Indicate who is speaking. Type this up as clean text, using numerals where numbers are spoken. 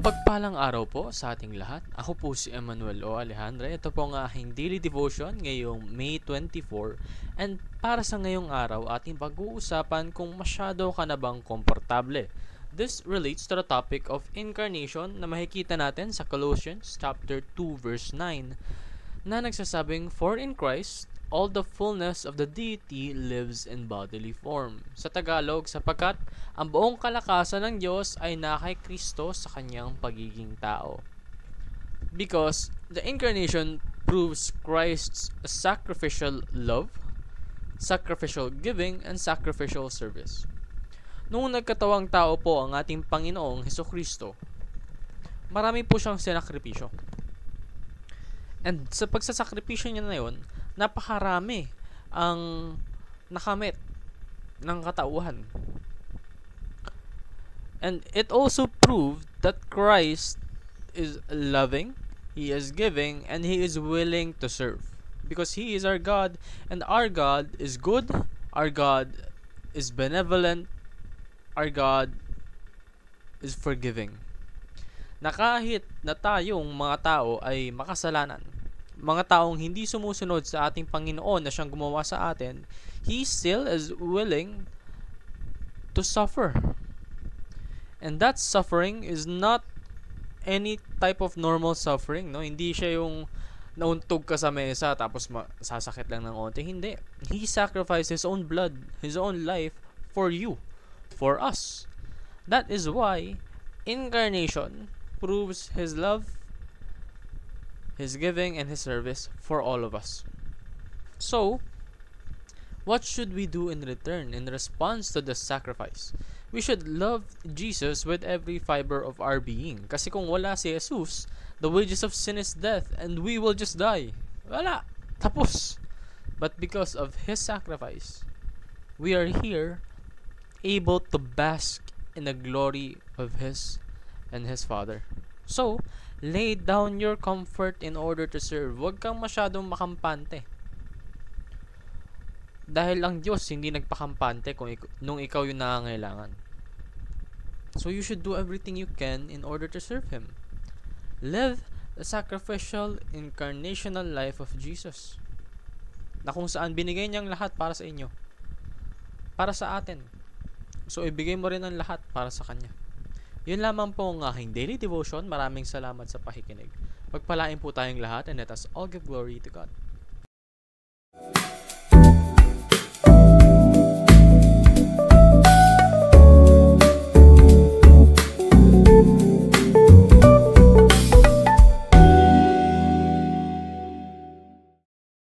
Speaker 1: Mapagpalang araw po sa ating lahat. Ako po si Emmanuel O. Alejandra. Ito po ang aking daily devotion ngayong May 24. And para sa ngayong araw, ating pag-uusapan kung masyado ka na bang komportable. This relates to the topic of incarnation na makikita natin sa Colossians chapter 2 verse 9 na nagsasabing, "For in Christ, all the fullness of the deity lives in bodily form." Sa Tagalog, sapagkat ang buong kalakasan ng Diyos ay nakay Kristo sa kanyang pagiging tao. Because the incarnation proves Christ's sacrificial love, sacrificial giving, and sacrificial service. Noong nagkatawang tao po ang ating Panginoong Hesukristo, marami po siyang sinakripisyo. And sa pagsasakripisyo niya na yun, napakarami ang nakamit ng katauhan. And it also proved that Christ is loving, He is giving, and He is willing to serve. Because He is our God, and our God is good, our God is benevolent, our God is forgiving. Na kahit na tayong mga tao ay makasalanan, mga taong hindi sumusunod sa ating Panginoon na siyang gumawa sa atin, He still is willing to suffer. And that suffering is not any type of normal suffering, no? Hindi siya yung nauntog ka sa mesa tapos sasakit lang ng onte. Hindi. He sacrificed His own blood, His own life for you, for us. That is why incarnation proves His love, His giving, and His service for all of us. So, what should we do in return, in response to the sacrifice? We should love Jesus with every fiber of our being. Kasi kung wala si Jesus, the wages of sin is death, and we will just die. Wala. Tapos. But because of His sacrifice, we are here, able to bask in the glory of His and His Father. So, lay down your comfort in order to serve. Huwag kang masyadong makampante. Dahil ang Diyos hindi nagpakampante nung ikaw yung nangangailangan. So you should do everything you can in order to serve Him. Live the sacrificial, incarnational life of Jesus. Na kung saan binigay niyang lahat para sa inyo. Para sa atin. So ibigay mo rin ang lahat para sa Kanya. Yun lamang po ang aking daily devotion. Maraming salamat sa pakikinig. Pagpalain po tayong lahat, and let us all give glory to God.